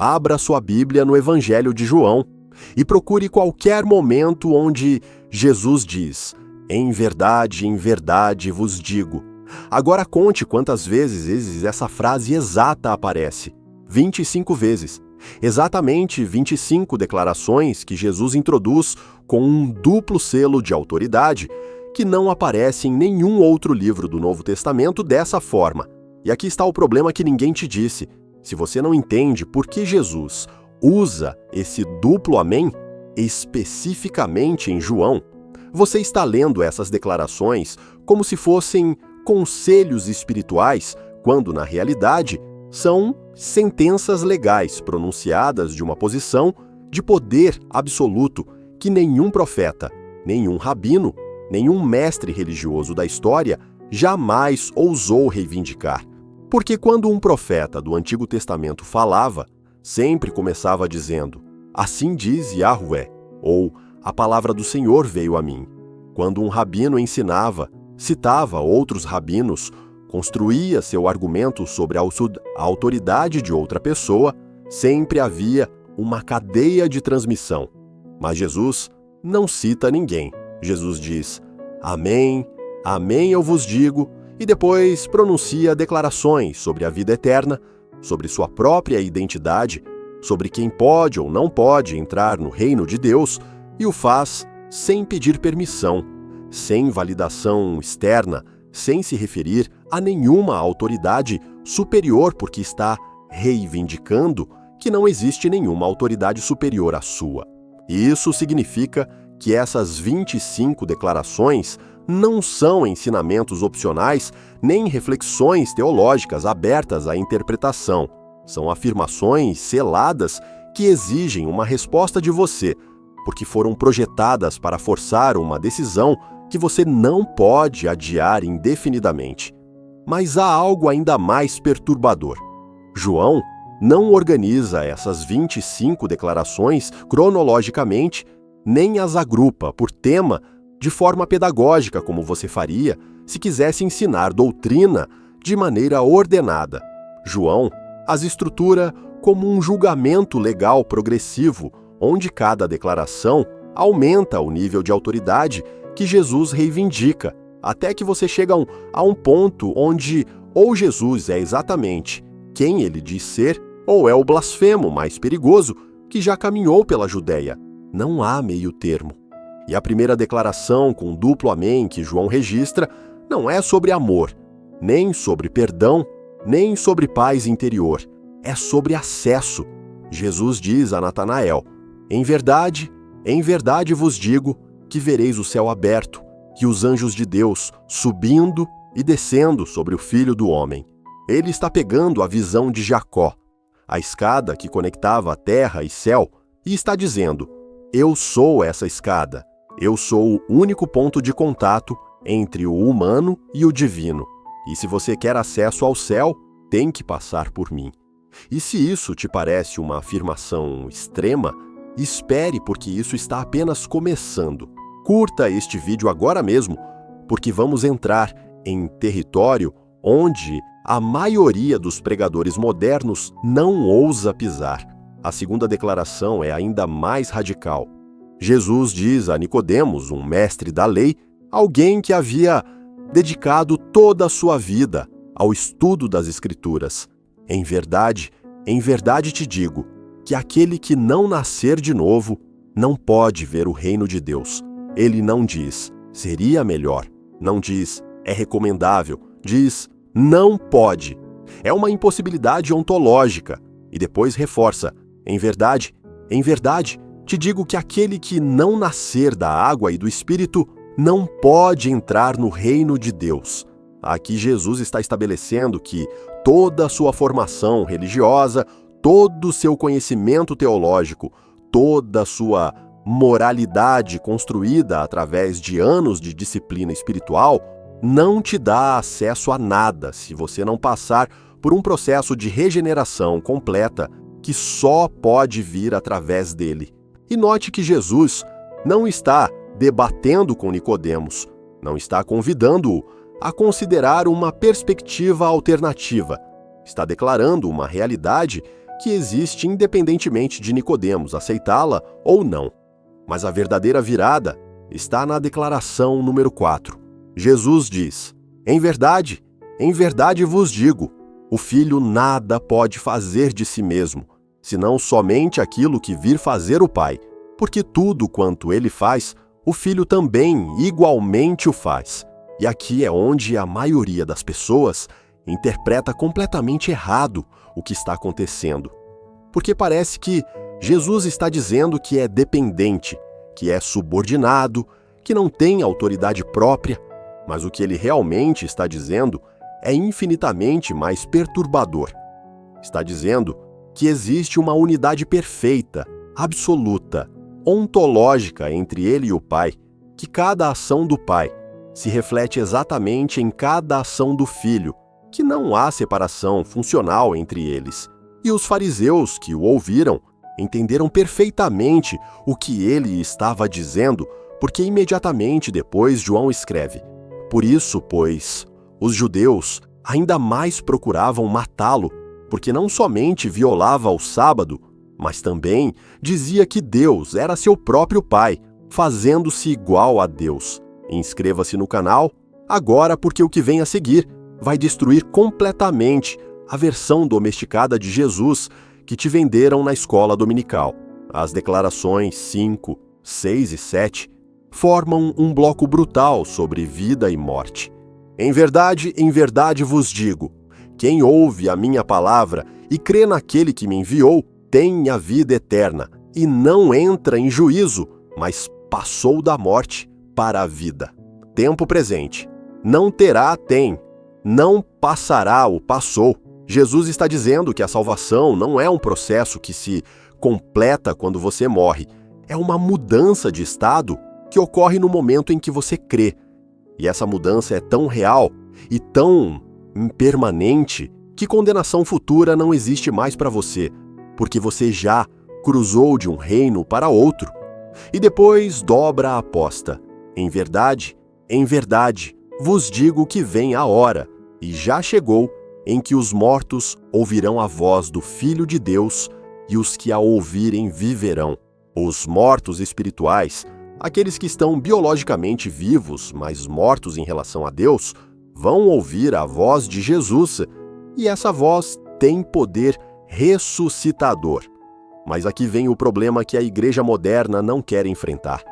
abra sua Bíblia no Evangelho de João e procure qualquer momento onde Jesus diz: em verdade vos digo. Agora conte quantas vezes essa frase exata aparece. 25 vezes. Exatamente 25 declarações que Jesus introduz com um duplo selo de autoridade que não aparece em nenhum outro livro do Novo Testamento dessa forma. E aqui está o problema que ninguém te disse. Se você não entende por que Jesus usa esse duplo amém, especificamente em João, você está lendo essas declarações como se fossem conselhos espirituais, quando, na realidade, são sentenças legais pronunciadas de uma posição de poder absoluto que nenhum profeta, nenhum rabino, nenhum mestre religioso da história jamais ousou reivindicar. Porque quando um profeta do Antigo Testamento falava, sempre começava dizendo: assim diz Yahvé, ou a palavra do Senhor veio a mim. Quando um rabino ensinava, citava outros rabinos, construía seu argumento sobre a autoridade de outra pessoa, sempre havia uma cadeia de transmissão. Mas Jesus não cita ninguém. Jesus diz: amém, amém eu vos digo, e depois pronuncia declarações sobre a vida eterna, sobre sua própria identidade, sobre quem pode ou não pode entrar no reino de Deus, e o faz sem pedir permissão, sem validação externa, sem se referir a nenhuma autoridade superior, porque está reivindicando que não existe nenhuma autoridade superior à sua. E isso significa que essas 25 declarações não são ensinamentos opcionais nem reflexões teológicas abertas à interpretação. São afirmações seladas que exigem uma resposta de você, porque foram projetadas para forçar uma decisão que você não pode adiar indefinidamente. Mas há algo ainda mais perturbador. João não organiza essas 25 declarações cronologicamente, nem as agrupa por tema de forma pedagógica, como você faria se quisesse ensinar doutrina de maneira ordenada. João as estrutura como um julgamento legal progressivo, onde cada declaração aumenta o nível de autoridade que Jesus reivindica, até que você chega a um ponto onde ou Jesus é exatamente quem ele diz ser, ou é o blasfemo mais perigoso que já caminhou pela Judéia. Não há meio termo. E a primeira declaração com duplo amém que João registra não é sobre amor, nem sobre perdão, nem sobre paz interior. É sobre acesso. Jesus diz a Natanael: em verdade vos digo que vereis o céu aberto e os anjos de Deus subindo e descendo sobre o Filho do Homem. Ele está pegando a visão de Jacó, a escada que conectava a terra e céu, e está dizendo: eu sou essa escada. Eu sou o único ponto de contato entre o humano e o divino. E se você quer acesso ao céu, tem que passar por mim. E se isso te parece uma afirmação extrema, espere, porque isso está apenas começando. Curta este vídeo agora mesmo, porque vamos entrar em território onde a maioria dos pregadores modernos não ousa pisar. A segunda declaração é ainda mais radical. Jesus diz a Nicodemos, um mestre da lei, alguém que havia dedicado toda a sua vida ao estudo das Escrituras: em verdade te digo, que aquele que não nascer de novo não pode ver o reino de Deus. Ele não diz: seria melhor. Não diz: é recomendável. Diz: não pode. É uma impossibilidade ontológica. E depois reforça: em verdade te digo que aquele que não nascer da água e do Espírito não pode entrar no reino de Deus. Aqui Jesus está estabelecendo que toda a sua formação religiosa, todo o seu conhecimento teológico, toda a sua moralidade construída através de anos de disciplina espiritual não te dá acesso a nada se você não passar por um processo de regeneração completa que só pode vir através dele. E note que Jesus não está debatendo com Nicodemos, não está convidando-o a considerar uma perspectiva alternativa. Está declarando uma realidade que existe independentemente de Nicodemos aceitá-la ou não. Mas a verdadeira virada está na declaração número 4. Jesus diz: em verdade vos digo, o Filho nada pode fazer de si mesmo, senão somente aquilo que vir fazer o Pai, porque tudo quanto ele faz, o Filho também igualmente o faz. E aqui é onde a maioria das pessoas interpreta completamente errado o que está acontecendo. Porque parece que Jesus está dizendo que é dependente, que é subordinado, que não tem autoridade própria, mas o que ele realmente está dizendo é infinitamente mais perturbador. Está dizendo que existe uma unidade perfeita, absoluta, ontológica entre ele e o Pai, que cada ação do Pai se reflete exatamente em cada ação do Filho, que não há separação funcional entre eles. E os fariseus que o ouviram entenderam perfeitamente o que ele estava dizendo, porque imediatamente depois João escreve: por isso, pois, os judeus ainda mais procuravam matá-lo, porque não somente violava o sábado, mas também dizia que Deus era seu próprio Pai, fazendo-se igual a Deus. Inscreva-se no canal agora, porque o que vem a seguir vai destruir completamente a versão domesticada de Jesus que te venderam na escola dominical. As declarações 5, 6 e 7 formam um bloco brutal sobre vida e morte. Em verdade vos digo, quem ouve a minha palavra e crê naquele que me enviou, tem a vida eterna, e não entra em juízo, mas passou da morte para a vida. Tempo presente. Não terá, tem. Não passará, o passou. Jesus está dizendo que a salvação não é um processo que se completa quando você morre. É uma mudança de estado que ocorre no momento em que você crê. E essa mudança é tão real e tão impermanente que condenação futura não existe mais para você, porque você já cruzou de um reino para outro. E depois dobra a aposta. Em verdade vos digo que vem a hora, e já chegou, em que os mortos ouvirão a voz do Filho de Deus, e os que a ouvirem viverão. Os mortos espirituais, aqueles que estão biologicamente vivos, mas mortos em relação a Deus, vão ouvir a voz de Jesus, e essa voz tem poder ressuscitador. Mas aqui vem o problema que a igreja moderna não quer enfrentar.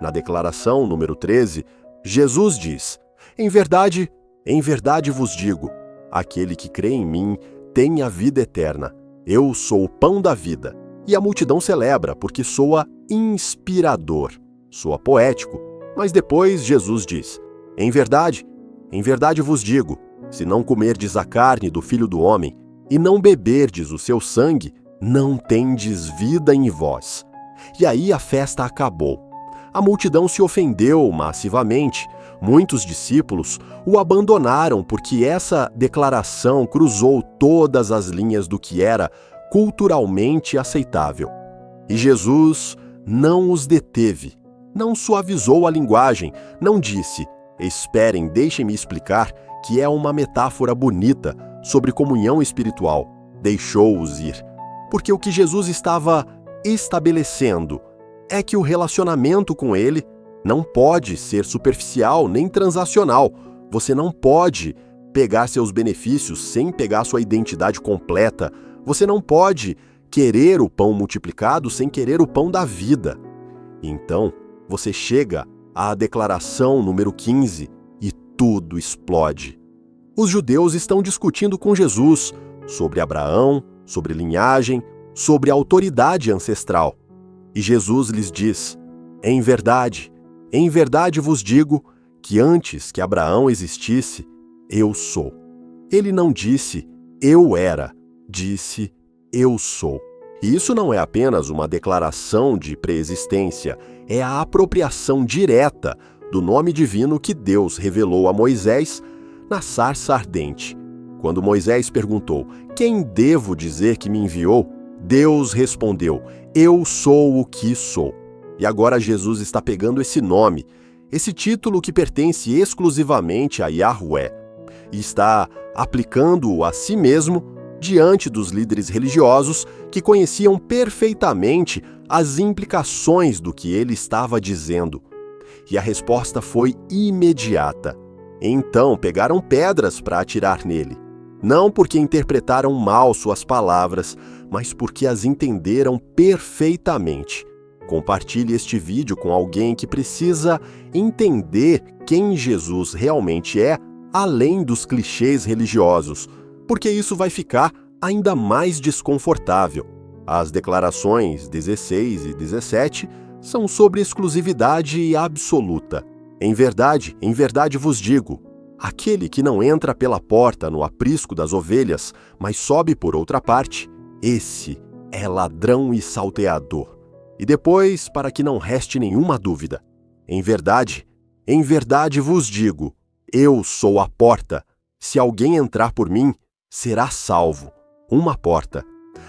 Na declaração número 13, Jesus diz: em verdade vos digo, aquele que crê em mim tem a vida eterna. Eu sou o pão da vida. E a multidão celebra, porque soa inspirador, soa poético. Mas depois Jesus diz: em verdade vos digo, se não comerdes a carne do Filho do Homem e não beberdes o seu sangue, não tendes vida em vós. E aí a festa acabou. A multidão se ofendeu massivamente. Muitos discípulos o abandonaram porque essa declaração cruzou todas as linhas do que era culturalmente aceitável. E Jesus não os deteve, não suavizou a linguagem, não disse: esperem, deixem-me explicar, que é uma metáfora bonita sobre comunhão espiritual. Deixou-os ir. Porque o que Jesus estava estabelecendo é que o relacionamento com ele não pode ser superficial nem transacional. Você não pode pegar seus benefícios sem pegar sua identidade completa. Você não pode querer o pão multiplicado sem querer o pão da vida. Então, você chega à declaração número 15 e tudo explode. Os judeus estão discutindo com Jesus sobre Abraão, sobre linhagem, sobre autoridade ancestral. E Jesus lhes diz: em verdade vos digo que antes que Abraão existisse, eu sou. Ele não disse eu era, disse eu sou. E isso não é apenas uma declaração de preexistência, é a apropriação direta do nome divino que Deus revelou a Moisés na sarça ardente. Quando Moisés perguntou: quem devo dizer que me enviou? Deus respondeu: eu sou o que sou. E agora Jesus está pegando esse nome, esse título que pertence exclusivamente a Yahweh, e está aplicando-o a si mesmo diante dos líderes religiosos que conheciam perfeitamente as implicações do que ele estava dizendo. E a resposta foi imediata. Então pegaram pedras para atirar nele. Não porque interpretaram mal suas palavras, mas porque as entenderam perfeitamente. Compartilhe este vídeo com alguém que precisa entender quem Jesus realmente é, além dos clichês religiosos, porque isso vai ficar ainda mais desconfortável. As declarações 16 e 17 são sobre exclusividade absoluta. Em verdade vos digo, aquele que não entra pela porta no aprisco das ovelhas, mas sobe por outra parte, esse é ladrão e salteador. E depois, para que não reste nenhuma dúvida, em verdade vos digo, eu sou a porta. Se alguém entrar por mim, será salvo. Uma porta.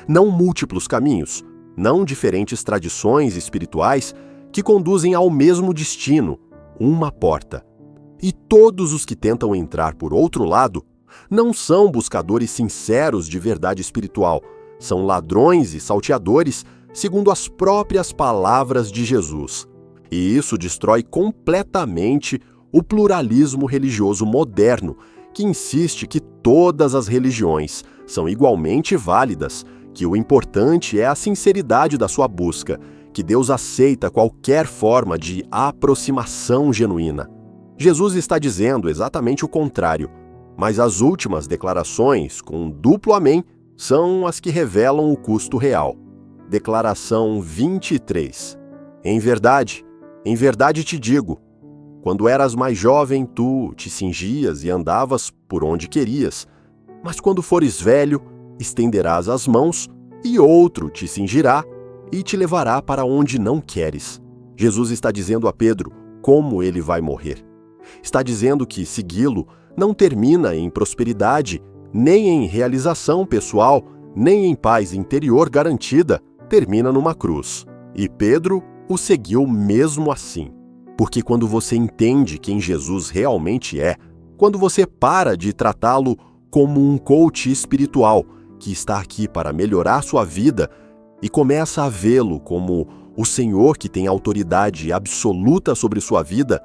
Não múltiplos caminhos, não diferentes tradições espirituais que conduzem ao mesmo destino. Uma porta. E todos os que tentam entrar por outro lado não são buscadores sinceros de verdade espiritual, são ladrões e salteadores, segundo as próprias palavras de Jesus. E isso destrói completamente o pluralismo religioso moderno, que insiste que todas as religiões são igualmente válidas, que o importante é a sinceridade da sua busca, que Deus aceita qualquer forma de aproximação genuína. Jesus está dizendo exatamente o contrário, mas as últimas declarações, com duplo amém, são as que revelam o custo real. Declaração 23. Em verdade te digo, quando eras mais jovem, tu te cingias e andavas por onde querias, mas quando fores velho, estenderás as mãos e outro te cingirá e te levará para onde não queres. Jesus está dizendo a Pedro como ele vai morrer. Está dizendo que segui-lo não termina em prosperidade, nem em realização pessoal, nem em paz interior garantida, termina numa cruz. E Pedro o seguiu mesmo assim. Porque quando você entende quem Jesus realmente é, quando você para de tratá-lo como um coach espiritual que está aqui para melhorar sua vida e começa a vê-lo como o Senhor que tem autoridade absoluta sobre sua vida,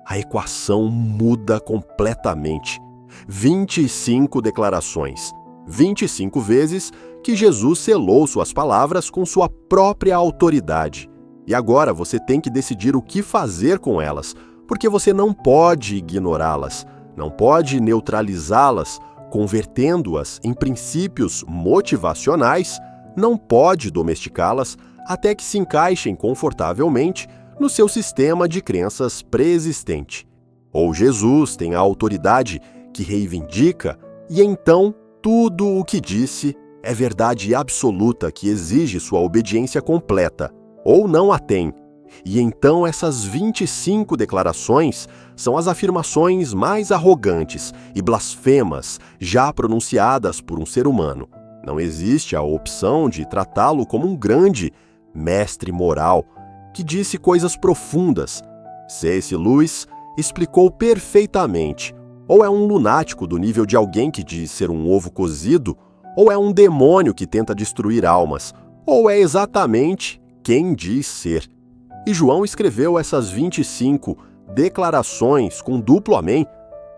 a equação muda completamente. 25 declarações, 25 vezes que Jesus selou suas palavras com sua própria autoridade. E agora você tem que decidir o que fazer com elas, porque você não pode ignorá-las, não pode neutralizá-las, convertendo-as em princípios motivacionais, não pode domesticá-las até que se encaixem confortavelmente no seu sistema de crenças pré-existente. Ou Jesus tem a autoridade que reivindica, e então tudo o que disse é verdade absoluta que exige sua obediência completa, ou não a tem. E então essas 25 declarações são as afirmações mais arrogantes e blasfemas já pronunciadas por um ser humano. Não existe a opção de tratá-lo como um grande mestre moral que disse coisas profundas. C.S. Lewis explicou perfeitamente: ou é um lunático do nível de alguém que diz ser um ovo cozido, ou é um demônio que tenta destruir almas, ou é exatamente quem diz ser. E João escreveu essas 25 declarações com duplo amém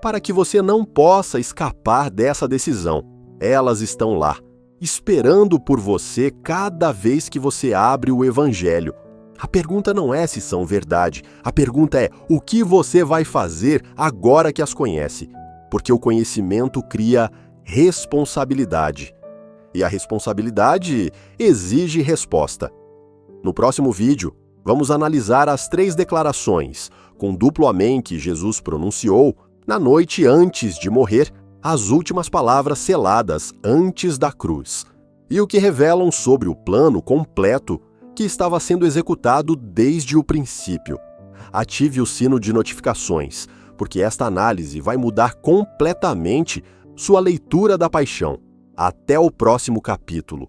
para que você não possa escapar dessa decisão. Elas estão lá, esperando por você cada vez que você abre o Evangelho. A pergunta não é se são verdade, a pergunta é o que você vai fazer agora que as conhece, porque o conhecimento cria responsabilidade. E a responsabilidade exige resposta. No próximo vídeo, vamos analisar as 3 declarações com duplo amém que Jesus pronunciou na noite antes de morrer, as últimas palavras seladas antes da cruz, e o que revelam sobre o plano completo que estava sendo executado desde o princípio. Ative o sino de notificações, porque esta análise vai mudar completamente sua leitura da paixão. Até o próximo capítulo.